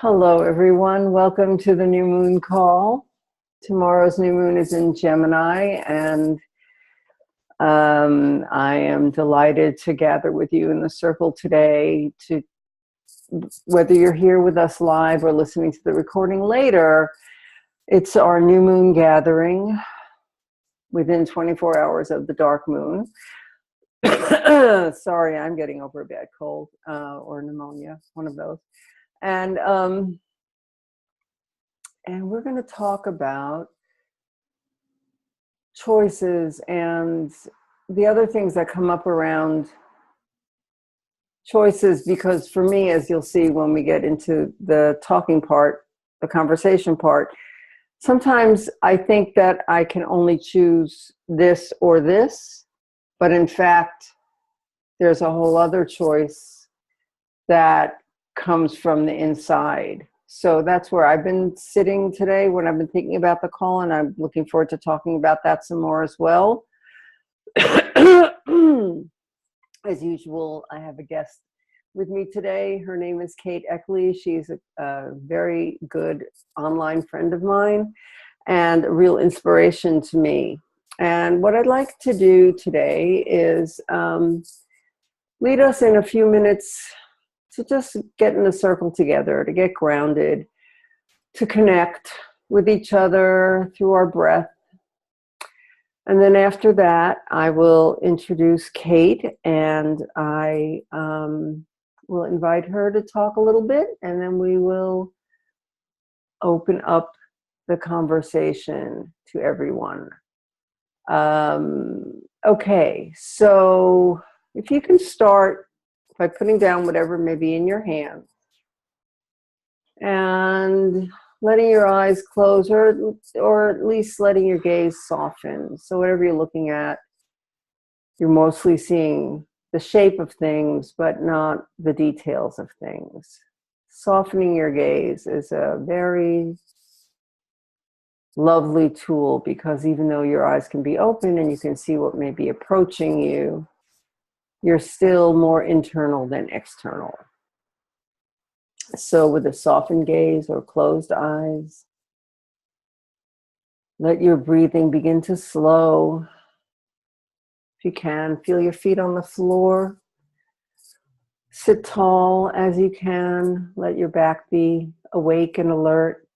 Hello, everyone. Welcome to the new moon call. Tomorrow's new moon is in Gemini, and I am delighted to gather with you in the circle today. Whether you're here with us live or listening to the recording later, it's our new moon gathering within 24 hours of the dark moon. Sorry, I'm getting over a bad cold or pneumonia, one of those. And we're going to talk about choices and the other things that come up around choices, because for me, as you'll see when we get into the talking part, the conversation part, sometimes I think that I can only choose this or this, but in fact, there's a whole other choice that comes from the inside. So that's where I've been sitting today when I've been thinking about the call, and I'm looking forward to talking about that some more as well. As usual, I have a guest with me today. Her name is Kate Eckley. She's a very good online friend of mine and a real inspiration to me. And what I'd like to do today is lead us in a few minutes to just get in a circle together, to get grounded, to connect with each other through our breath. And then after that, I will introduce Kate, and I will invite her to talk a little bit, and then we will open up the conversation to everyone. Okay, so if you can start by putting down whatever may be in your hand and letting your eyes close, or at least letting your gaze soften. So whatever you're looking at, you're mostly seeing the shape of things, but not the details of things. Softening your gaze is a very lovely tool, because even though your eyes can be open and you can see what may be approaching you, you're still more internal than external. So with a softened gaze or closed eyes, let your breathing begin to slow. If you can, feel your feet on the floor. Sit tall as you can. Let your back be awake and alert.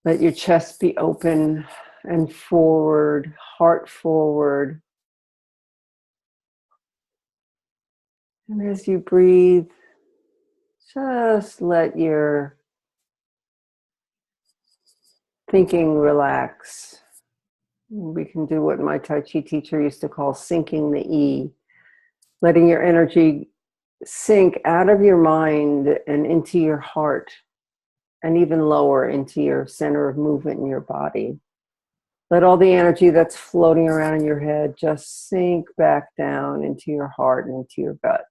Let your chest be open and forward, heart forward. And as you breathe, just let your thinking relax. We can do what my Tai Chi teacher used to call sinking the E, letting your energy sink out of your mind and into your heart, and even lower into your center of movement in your body. Let all the energy that's floating around in your head just sink back down into your heart and into your gut.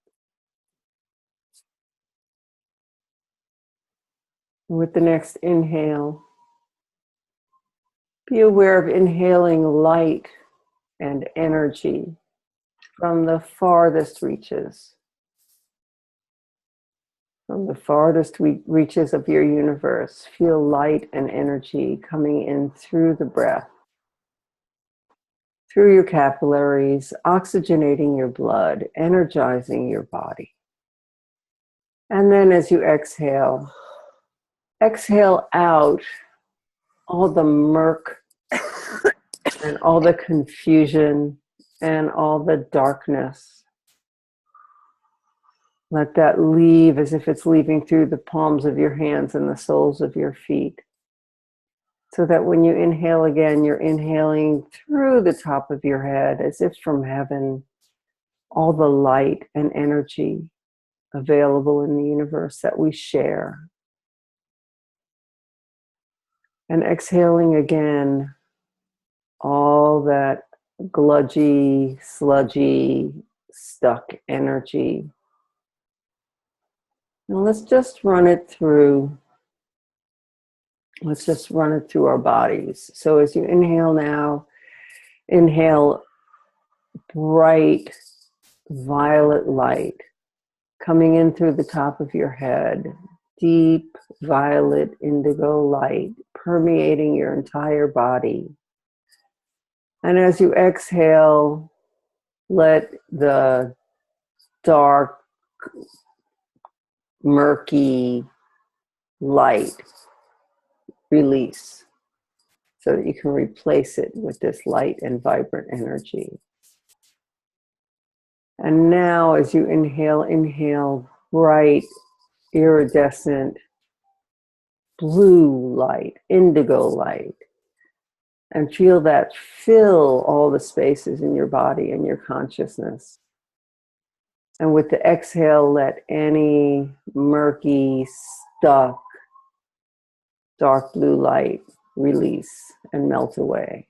With the next inhale, be aware of inhaling light and energy from the farthest reaches. From the farthest reaches of your universe, feel light and energy coming in through the breath, through your capillaries, oxygenating your blood, energizing your body. And then as you exhale, exhale out all the murk and all the confusion and all the darkness. Let that leave as if it's leaving through the palms of your hands and the soles of your feet. So that when you inhale again, you're inhaling through the top of your head as if from heaven, all the light and energy available in the universe that we share. And exhaling again, all that gludgy, sludgy, stuck energy. And let's just run it through. Let's just run it through our bodies. So as you inhale now, inhale bright violet light coming in through the top of your head, deep violet indigo light permeating your entire body. And as you exhale, let the dark, murky light release so that you can replace it with this light and vibrant energy. And now as you inhale bright, iridescent, blue light, indigo light, and feel that fill all the spaces in your body and your consciousness. And with the exhale, let any murky, stuck, dark blue light release and melt away.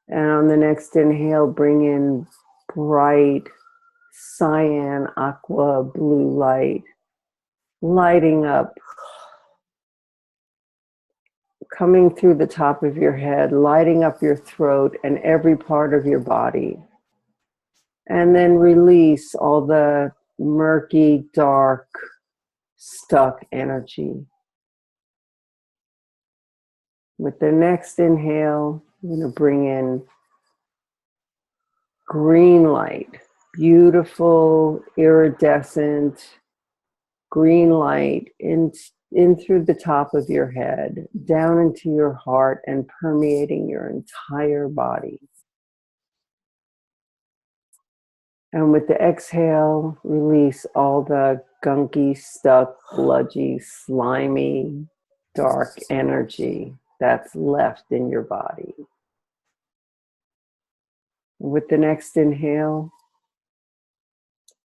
And on the next inhale, bring in bright cyan aqua blue light, lighting up, coming through the top of your head, lighting up your throat and every part of your body. And then release all the murky, dark, stuck energy. With the next inhale, you're going to bring in green light, beautiful, iridescent green light in through the top of your head, down into your heart and permeating your entire body. And with the exhale, release all the gunky, stuck, sludgy, slimy, dark energy that's left in your body. With the next inhale,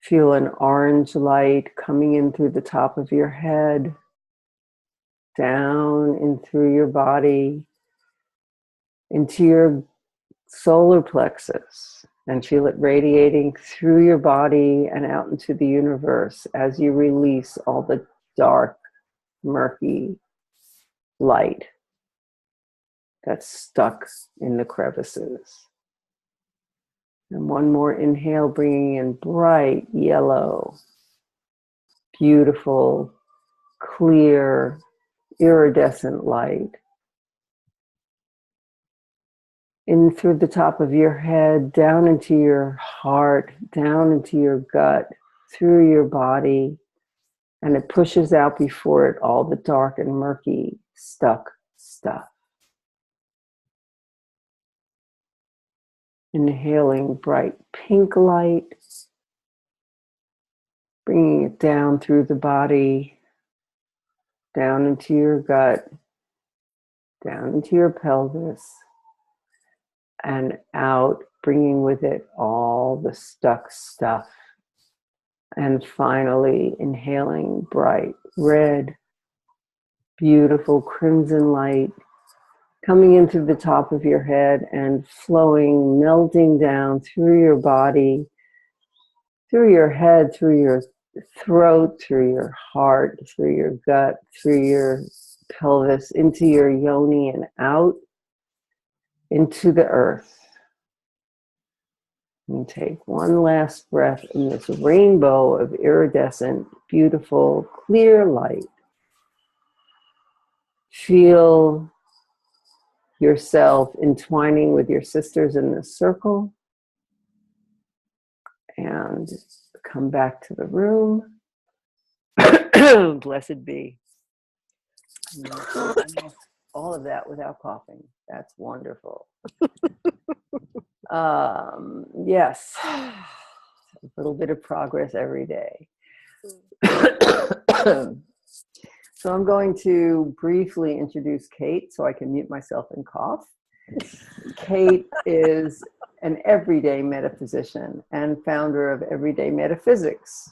feel an orange light coming in through the top of your head, down in through your body, into your solar plexus, and feel it radiating through your body and out into the universe as you release all the dark, murky light that's stuck in the crevices. And one more inhale, bringing in bright yellow, beautiful, clear, iridescent light. In through the top of your head, down into your heart, down into your gut, through your body, and it pushes out before it all the dark and murky, stuck stuff. Inhaling bright pink light, bringing it down through the body, down into your gut, down into your pelvis, and out, bringing with it all the stuck stuff. And finally, inhaling bright red, beautiful crimson light, coming into the top of your head and flowing, melting down through your body, through your head, through your throat, through your heart, through your gut, through your pelvis, into your yoni and out into the earth. And take one last breath in this rainbow of iridescent, beautiful, clear light. Feel yourself entwining with your sisters in this circle. And come back to the room. Blessed be. All of that without coughing. That's wonderful. Yes, a little bit of progress every day. So I'm going to briefly introduce Kate so I can mute myself and cough. Kate is an everyday metaphysician and founder of Everyday Metaphysics.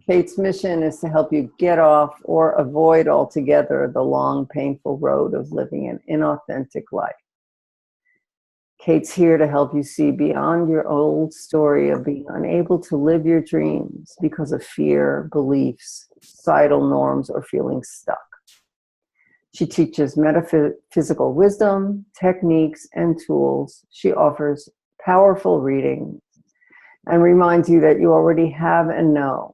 Kate's mission is to help you get off or avoid altogether the long, painful road of living an inauthentic life. Kate's here to help you see beyond your old story of being unable to live your dreams because of fear, beliefs, societal norms, or feeling stuck. She teaches metaphysical wisdom, techniques, and tools. She offers powerful readings and reminds you that you already have and know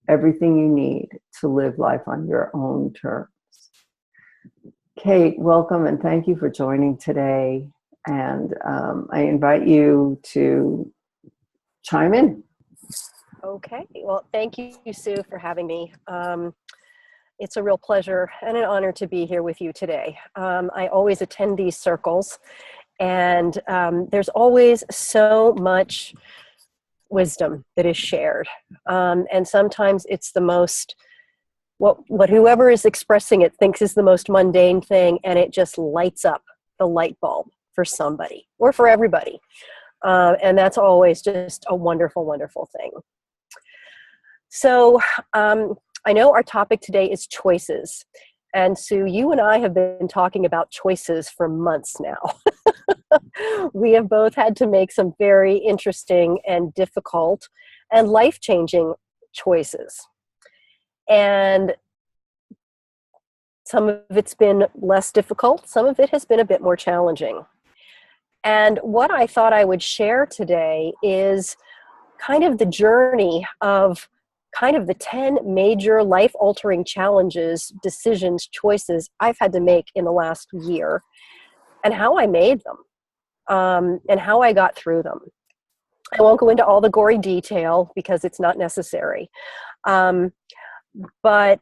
everything you need to live life on your own terms. Kate, welcome and thank you for joining today. And I invite you to chime in. Okay, well, thank you, Sue, for having me. It's a real pleasure and an honor to be here with you today. I always attend these circles, and there's always so much wisdom that is shared. And sometimes it's the most, what whoever is expressing it thinks is the most mundane thing, and it just lights up the light bulb for somebody or for everybody. And that's always just a wonderful, wonderful thing. So I know our topic today is choices. And Sue, you and I have been talking about choices for months now. We have both had to make some very interesting and difficult and life-changing choices. And some of it's been less difficult. Some of it has been a bit more challenging. And what I thought I would share today is kind of the journey of kind of the 10 major life-altering challenges, decisions, choices I've had to make in the last year, and how I made them, and how I got through them. I won't go into all the gory detail because it's not necessary. But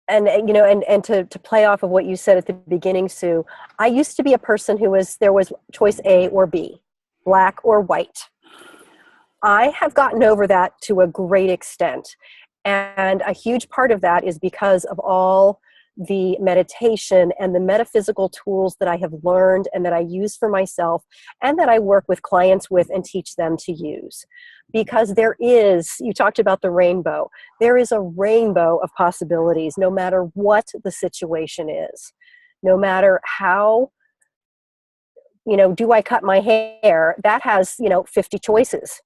to play off of what you said at the beginning, Sue, I used to be a person there was choice A or B, black or white. I have gotten over that to a great extent. And a huge part of that is because of all the meditation and the metaphysical tools that I have learned and that I use for myself and that I work with clients with and teach them to use. Because you talked about the rainbow. There is a rainbow of possibilities no matter what the situation is. No matter how, do I cut my hair? That has, 50 choices.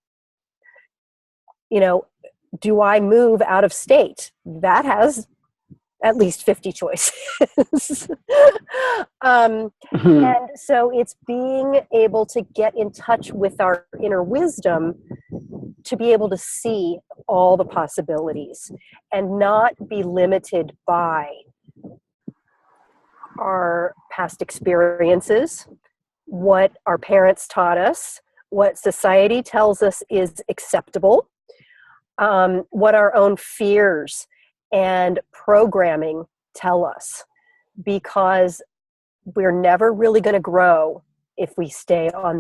Do I move out of state? That has at least 50 choices. And so it's being able to get in touch with our inner wisdom to be able to see all the possibilities and not be limited by our past experiences, what our parents taught us, what society tells us is acceptable, what our own fears and programming tell us, because we're never really going to grow if we stay on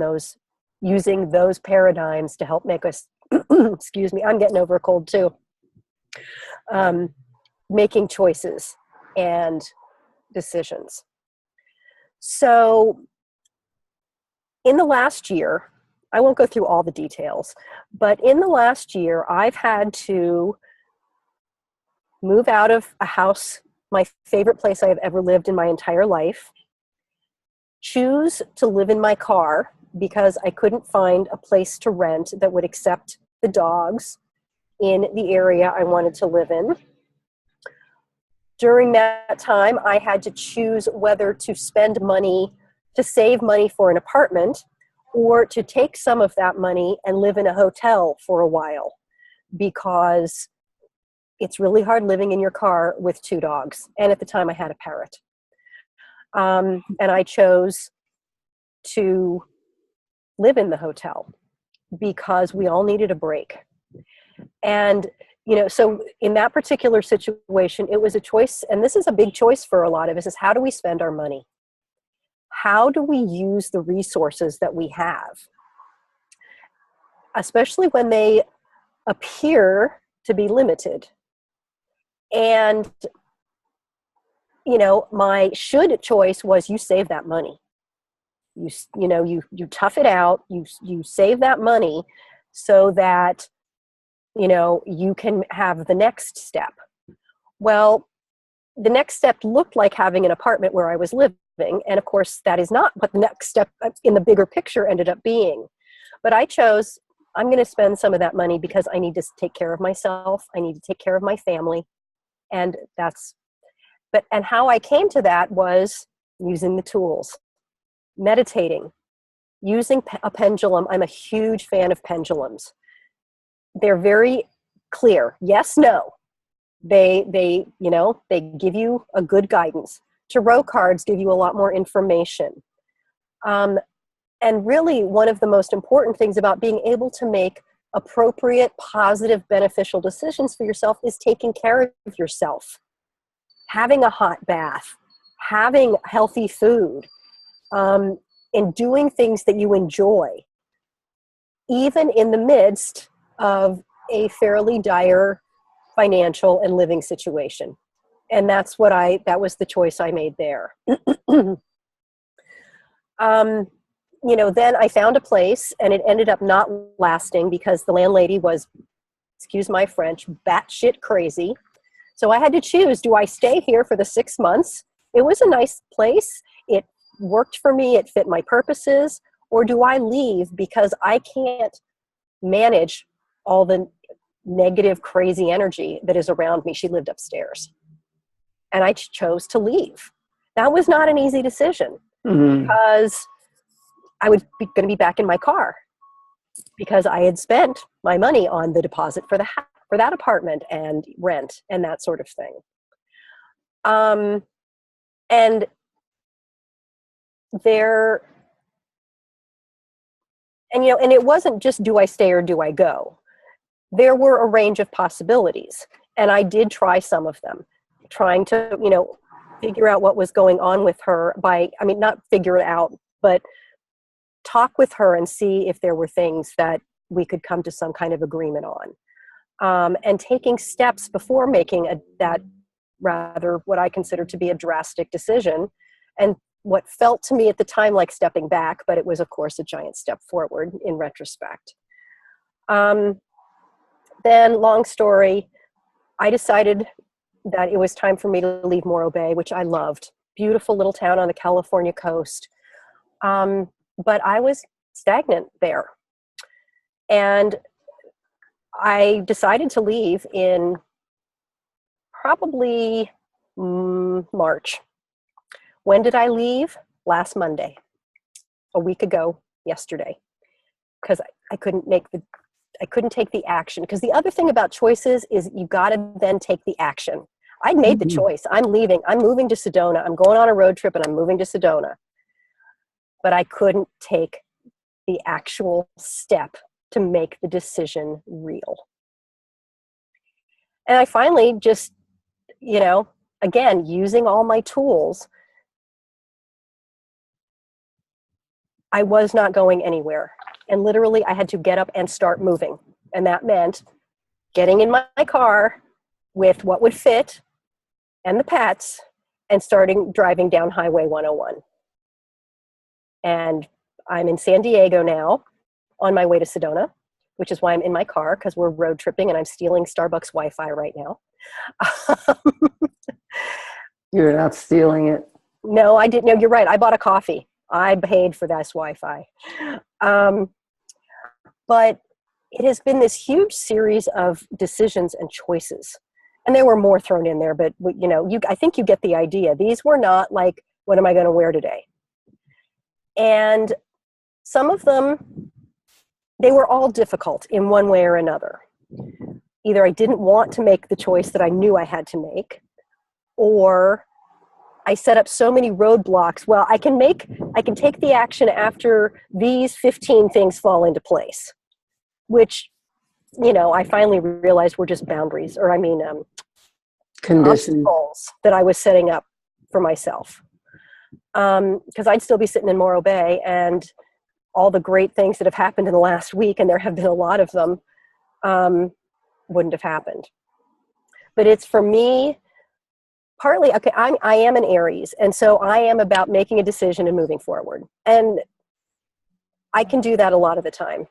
using those paradigms to help make us, excuse me, I'm getting over a cold too, making choices and decisions. So in the last year, I won't go through all the details, but in the last year, I've had to move out of a house, my favorite place I have ever lived in my entire life, choose to live in my car because I couldn't find a place to rent that would accept the dogs in the area I wanted to live in. During that time, I had to choose whether to spend money to save money for an apartment or to take some of that money and live in a hotel for a while, because it's really hard living in your car with 2 dogs. And at the time I had a parrot. And I chose to live in the hotel because we all needed a break. And, so in that particular situation, it was a choice. And this is a big choice for a lot of us, is how do we spend our money? How do we use the resources that we have? Especially when they appear to be limited. And, my should choice was you save that money. You tough it out, you save that money so that, you can have the next step. Well, the next step looked like having an apartment where I was living. And of course, that is not what the next step in the bigger picture ended up being. But I chose, I'm going to spend some of that money because I need to take care of myself. I need to take care of my family. And and how I came to that was using the tools, meditating, using a pendulum. I'm a huge fan of pendulums. they're very clear. Yes, no. They give you a good guidance. Tarot cards give you a lot more information. And really, one of the most important things about being able to make appropriate, positive, beneficial decisions for yourself is taking care of yourself. Having a hot bath, having healthy food, and doing things that you enjoy, even in the midst of a fairly dire financial and living situation. And that was the choice I made there. Then I found a place, and it ended up not lasting because the landlady was, excuse my French, batshit crazy. So I had to choose, do I stay here for the 6 months? It was a nice place. It worked for me. It fit my purposes. Or do I leave because I can't manage all the negative, crazy energy that is around me? She lived upstairs. And I chose to leave. That was not an easy decision because I was going to be back in my car because I had spent my money on the deposit for that apartment and rent and that sort of thing. And it wasn't just do I stay or do I go? There were a range of possibilities, and I did try some of them, trying to, figure out what was going on with her not figure it out, but talk with her and see if there were things that we could come to some kind of agreement on. And taking steps before making that rather what I consider to be a drastic decision, and what felt to me at the time like stepping back, but it was of course a giant step forward in retrospect. Then, long story, I decided that it was time for me to leave Morro Bay, which I loved. Beautiful little town on the California coast. But I was stagnant there. And I decided to leave in probably March. When did I leave? Last Monday, a week ago yesterday, because I couldn't take the action. Because the other thing about choices is you got to then take the action. I'd made the choice. I'm leaving. I'm moving to Sedona. I'm going on a road trip and I'm moving to Sedona. But I couldn't take the actual step to make the decision real. And I finally just, again, using all my tools, I was not going anywhere. And literally I had to get up and start moving. And that meant getting in my car with what would fit and the pets and starting driving down Highway 101. And I'm in San Diego now on my way to Sedona, which is why I'm in my car, because we're road tripping and I'm stealing Starbucks Wi-Fi right now. You're not stealing it. No, I didn't. No, you're right. I bought a coffee. I paid for this Wi-Fi. But it has been this huge series of decisions and choices. And there were more thrown in there, but I think you get the idea. These were not like, what am I going to wear today? And some of them, they were all difficult in one way or another. Either I didn't want to make the choice that I knew I had to make, or I set up so many roadblocks. Well, I can take the action after these 15 things fall into place, which, I finally realized were just boundaries, or conditions that I was setting up for myself. Because I'd still be sitting in Morro Bay, and all the great things that have happened in the last week, and there have been a lot of them, wouldn't have happened. But it's, for me, partly, okay, I am an Aries, and so I am about making a decision and moving forward. And I can do that a lot of the time.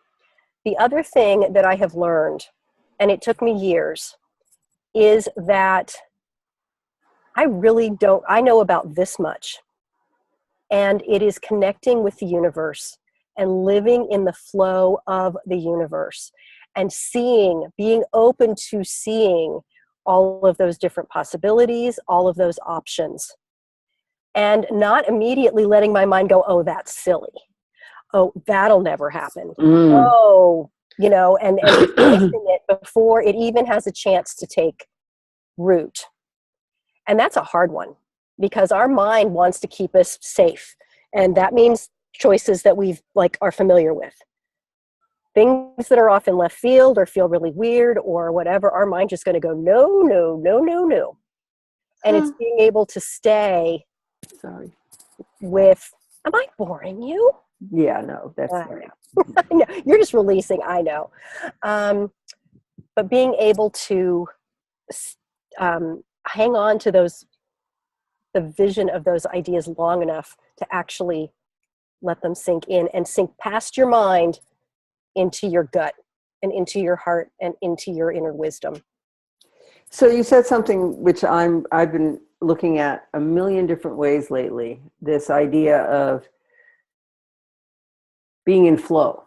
The other thing that I have learned, and it took me years, is that I know about this much. And it is connecting with the universe and living in the flow of the universe and being open to seeing all of those different possibilities, all of those options, and not immediately letting my mind go, oh, that's silly. Oh, that'll never happen. Oh, and dismissing it before it even has a chance to take root. And that's a hard one because our mind wants to keep us safe. And that means choices that are familiar with. Things that are off in left field or feel really weird or whatever, our mind just going to go, no, no, no, no, no. And it's being able to stay with, am I boring you? Yeah, no, that's no, you're just releasing, I know. But being able to hang on to the vision of those ideas long enough to actually let them sink in and sink past your mind into your gut and into your heart and into your inner wisdom. So you said something which I've been looking at a million different ways lately, this idea of being in flow,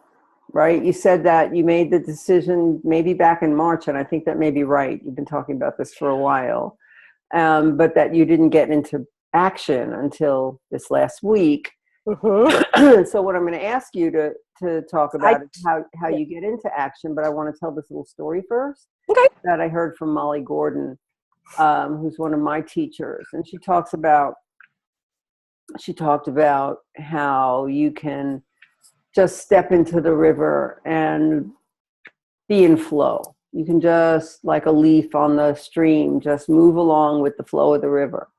right? You said that you made the decision maybe back in March, and I think that may be right. You've been talking about this for a while, but that you didn't get into action until this last week. Mm-hmm. So what I'm going to ask you to talk about is how you get into action, but I want to tell this little story first. Okay. That I heard from Molly Gordon, who's one of my teachers, and she talked about how you can just step into the river and be in flow. You can just, like a leaf on the stream, just move along with the flow of the river.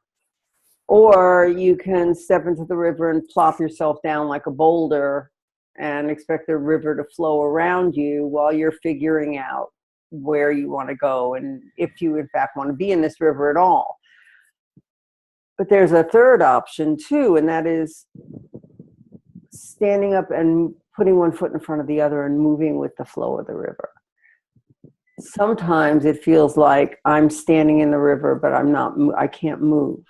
Or you can step into the river and plop yourself down like a boulder and expect the river to flow around you while you're figuring out where you want to go and if you in fact want to be in this river at all. But there's a third option too, and that is standing up and putting one foot in front of the other and moving with the flow of the river. Sometimes it feels like I'm standing in the river, but I can't move.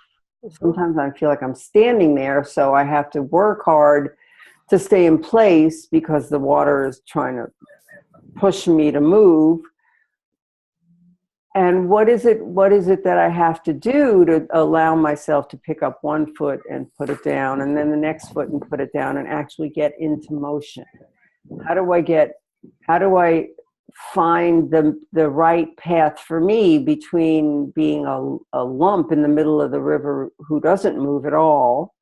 Sometimes I feel like I'm standing there, so I have to work hard to stay in place because the water is trying to push me to move. And what is it that I have to do to allow myself to pick up one foot and put it down, and then the next foot and put it down, and actually get into motion? How do I find the right path for me between being a lump in the middle of the river who doesn't move at all,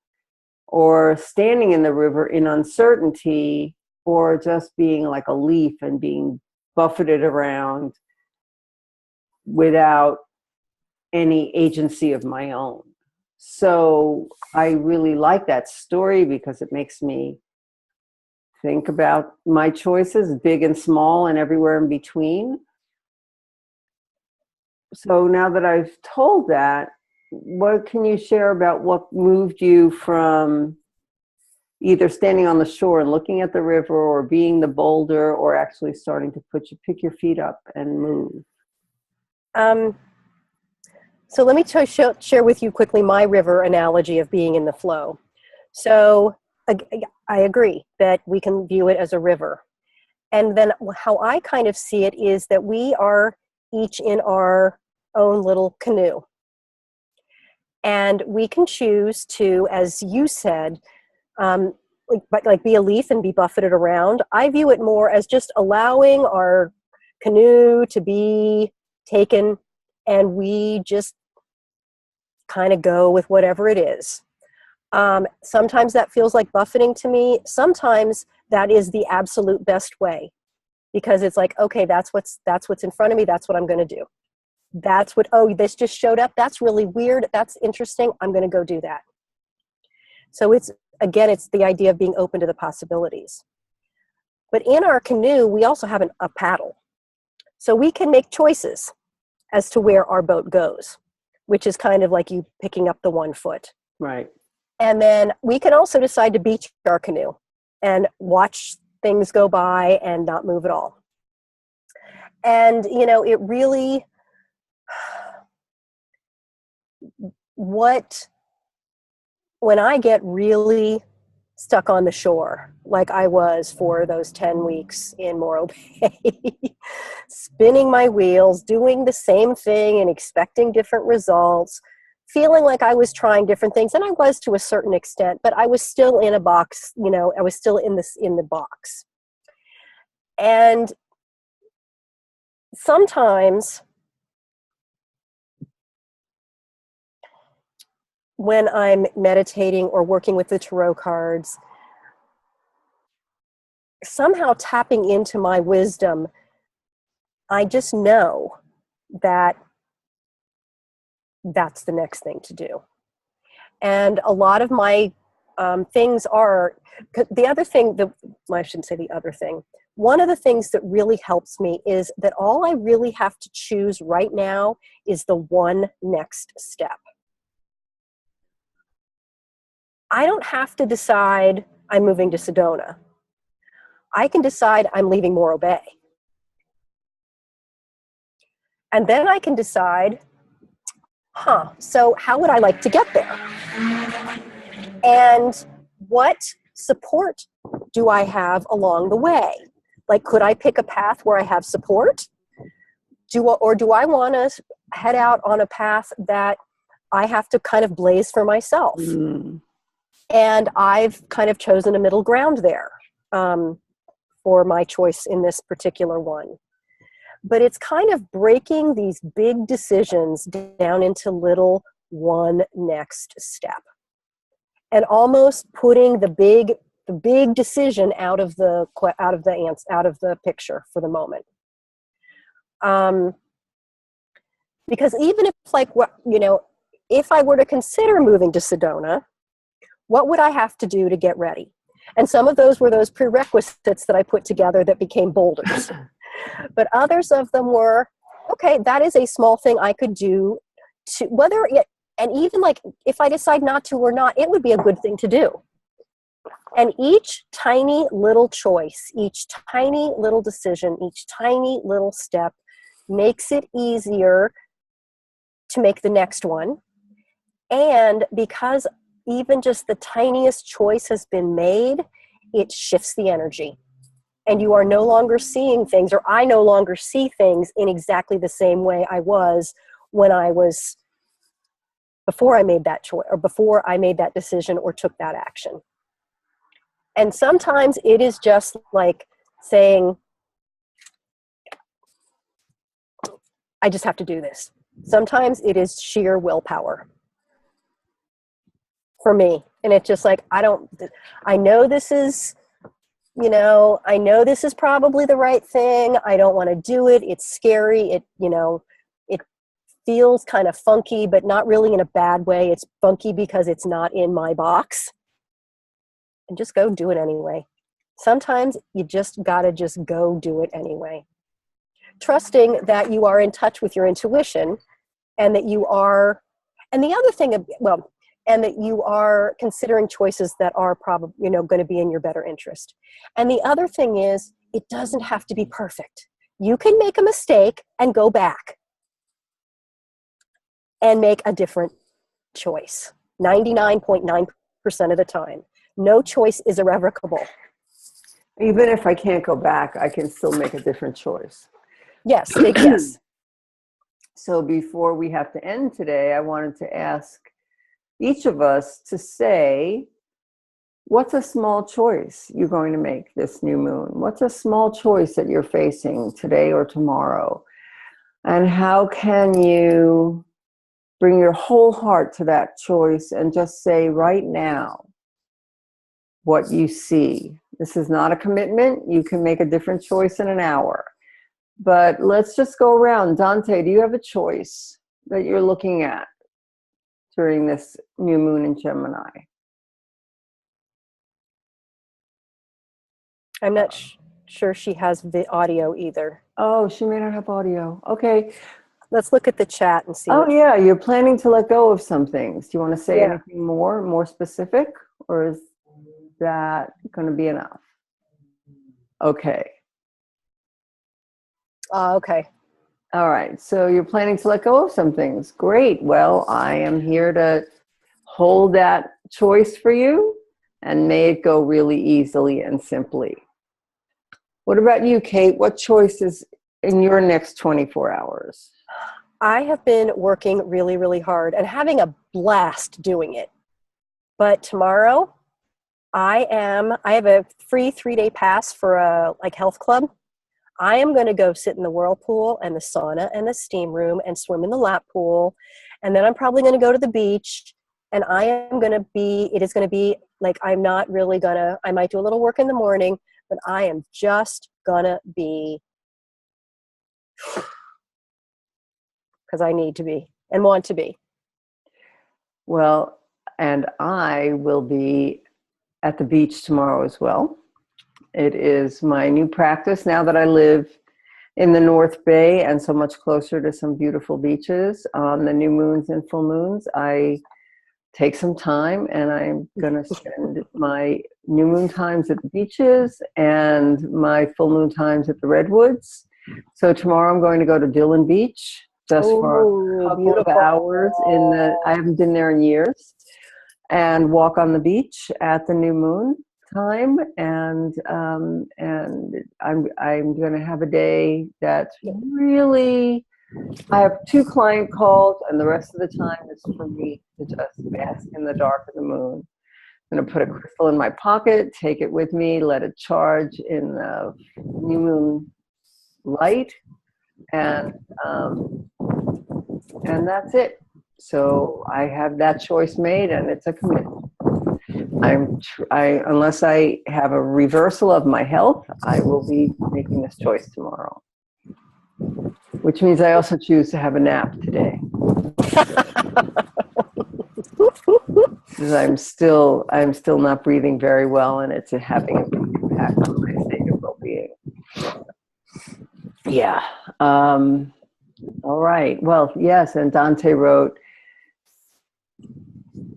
or standing in the river in uncertainty, or just being like a leaf and being buffeted around without any agency of my own? So I really like that story because it makes me think about my choices, big and small and everywhere in between. So now that I've told that, what can you share about what moved you from either standing on the shore and looking at the river, or being the boulder, or actually starting to pick your feet up and move? So let me share with you quickly my river analogy of being in the flow. So I agree that we can view it as a river. And then how I kind of see it is that we are each in our own little canoe. And we can choose to, as you said, like be a leaf and be buffeted around. I view it more as just allowing our canoe to be taken, and we just kind of go with whatever it is. Sometimes that feels like buffeting to me. Sometimes that is the absolute best way, because it's like, okay, that's what's in front of me. That's what I'm going to do. That's what, this just showed up. That's really weird. That's interesting. I'm going to go do that. So it's the idea of being open to the possibilities. But in our canoe, we also have a paddle. So we can make choices as to where our boat goes, which is kind of like you picking up the one foot. Right. And then we can also decide to beach our canoe and watch things go by and not move at all. And, it really, when I get really stuck on the shore, like I was for those 10 weeks in Morro Bay, spinning my wheels, doing the same thing and expecting different results, feeling like I was trying different things, and I was to a certain extent, but I was still in a box, I was still in the box. And sometimes when I'm meditating or working with the tarot cards, somehow tapping into my wisdom, I just know that that's the next thing to do. And a lot of my things are, the other thing, well, I shouldn't say the other thing. One of the things that really helps me is that all I really have to choose right now is the one next step. I don't have to decide I'm moving to Sedona. I can decide I'm leaving Morro Bay. And then I can decide, so how would I like to get there? And what support do I have along the way? Like, could I pick a path where I have support? Or do I want to head out on a path that I have to kind of blaze for myself? And I've kind of chosen a middle ground there for my choice in this particular one. But it's kind of breaking these big decisions down into little one next step, and almost putting the big decision out of the picture for the moment. Because even if, like, if I were to consider moving to Sedona, what would I have to do to get ready? And some of those were those prerequisites that I put together that became boulders. But others of them were, okay, that is a small thing I could do to, and even like if I decide not to or not, it would be a good thing to do. And each tiny little choice, each tiny little decision, each tiny little step makes it easier to make the next one. And because even just the tiniest choice has been made, it shifts the energy. And you are no longer seeing things, or I no longer see things in exactly the same way I was when before I made that choice, or before I made that decision or took that action. And sometimes it is just like saying, I just have to do this. Sometimes it is sheer willpower for me. And it's just like, I know this is probably the right thing. I don't want to do it. It's scary. It feels kind of funky, but not really in a bad way. It's funky because it's not in my box. And just go do it anyway. Sometimes you just gotta just go do it anyway. Trusting that you are in touch with your intuition, and that you are, and the other thing, and that you are considering choices that are probably, going to be in your better interest. And the other thing is, it doesn't have to be perfect. You can make a mistake and go back and make a different choice 99.9% of the time. No choice is irrevocable. Even if I can't go back, I can still make a different choice. Yes, yes. So before we have to end today, I wanted to ask each of us to say, what's a small choice you're going to make this new moon? What's a small choice that you're facing today or tomorrow? And how can you bring your whole heart to that choice and just say right now what you see? This is not a commitment. You can make a different choice in an hour. But let's just go around. Dante, do you have a choice that you're looking at during this new moon in Gemini? I'm not sure she has the audio either. Oh, she may not have audio. Okay. Let's look at the chat and see. Oh, yeah. You're planning to let go of some things. Do you want to say anything more specific, or is that going to be enough? Okay. Okay. All right. So you're planning to let go of some things. Great. Well, I am here to hold that choice for you and may it go really easily and simply. What about you, Kate? What choice is in your next 24 hours? I have been working really, really hard and having a blast doing it. But tomorrow, I have a free 3-day pass for a health club. I am going to go sit in the whirlpool and the sauna and the steam room and swim in the lap pool. And then I'm probably going to go to the beach, and it is going to be like, I'm not really going to, I might do a little work in the morning, but I am just going to be, because I need to be and want to be. Well, and I will be at the beach tomorrow as well. It is my new practice now that I live in the North Bay and so much closer to some beautiful beaches. On the new moons and full moons, I take some time, and I'm going to spend my new moon times at the beaches and my full moon times at the redwoods. So tomorrow I'm going to go to Dillon Beach just for a couple of hours. I haven't been there in years, and walk on the beach at the new moon time. And I'm going to have a day that's really, I have 2 client calls, and the rest of the time is for me to just bask in the dark of the moon. I'm going to put a crystal in my pocket, take it with me, let it charge in the new moon light, and that's it. So I have that choice made, and it's a commitment. Unless I have a reversal of my health, I will be making this choice tomorrow. Which means I also choose to have a nap today. Because I'm still not breathing very well, and it's having a big impact on my state of well-being. Yeah. All right. Well, yes. And Dante wrote,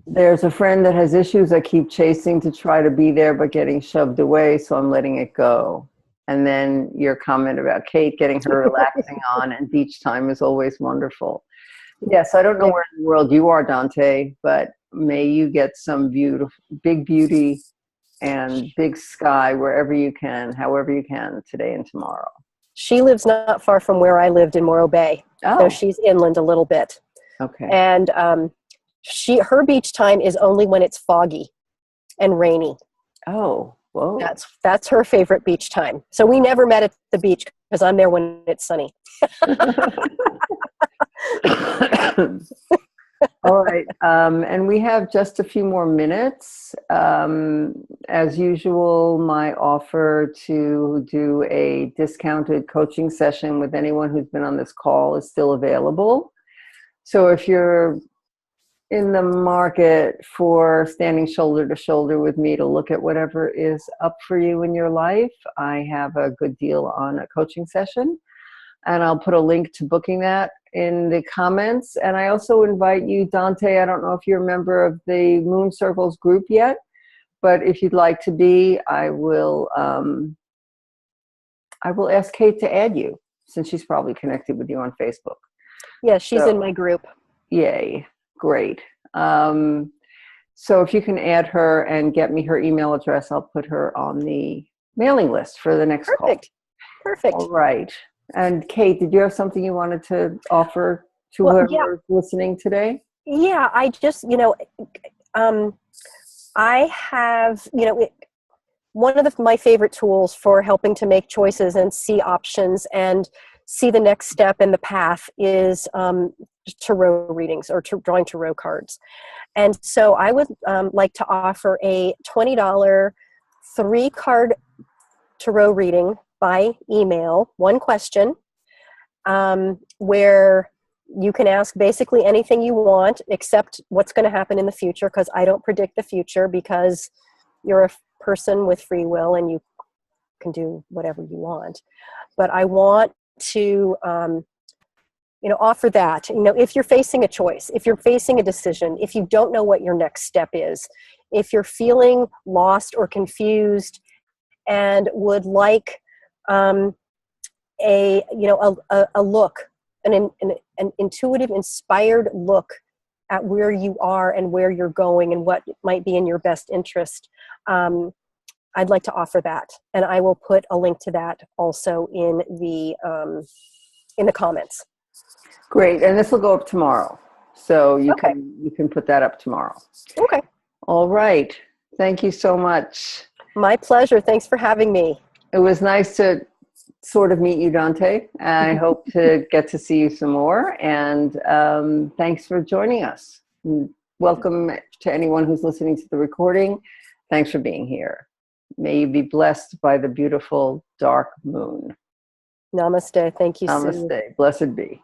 there's a friend that has issues I keep chasing to try to be there, but getting shoved away, so I'm letting it go. And then your comment about Kate getting her relaxing on, and beach time is always wonderful. Yes, I don't know where in the world you are, Dante, but may you get some beautiful, big beauty and big sky wherever you can, however you can, today and tomorrow. She lives not far from where I lived in Morro Bay. Oh. So she's inland a little bit. Okay. And her beach time is only when it's foggy and rainy. Oh, whoa. That's her favorite beach time. So we never met at the beach because I'm there when it's sunny. All right. And we have just a few more minutes. As usual, my offer to do a discounted coaching session with anyone who's been on this call is still available. So if you're in the market for standing shoulder to shoulder with me to look at whatever is up for you in your life, I have a good deal on a coaching session. And I'll put a link to booking that in the comments. And I also invite you, Dante, I don't know if you're a member of the Moon Circles group yet, but if you'd like to be, I will ask Kate to add you, since she's probably connected with you on Facebook. Yeah, she's in my group. Yay, great. So if you can add her and get me her email address, I'll put her on the mailing list for the next call. Perfect. All right. And Kate, did you have something you wanted to offer to whoever's listening today? Yeah, I just, I have, one of my favorite tools for helping to make choices and see options and see the next step in the path is tarot readings or drawing tarot cards. And so I would like to offer a $20 3-card tarot reading by email, one question, where you can ask basically anything you want except what's going to happen in the future, because I don't predict the future, because you're a person with free will and you can do whatever you want. But I want to offer that. If you're facing a choice, if you're facing a decision, if you don't know what your next step is, if you're feeling lost or confused and would like a look, an intuitive, inspired look at where you are and where you're going and what might be in your best interest, I'd like to offer that, and I will put a link to that also in the comments. Great, and this will go up tomorrow, so you can put that up tomorrow. Okay. All right. Thank you so much. My pleasure. Thanks for having me. It was nice to sort of meet you, Dante. I hope to get to see you some more. And thanks for joining us. Welcome to anyone who's listening to the recording. Thanks for being here. May you be blessed by the beautiful dark moon. Namaste. Thank you, Sue. Namaste. Blessed be.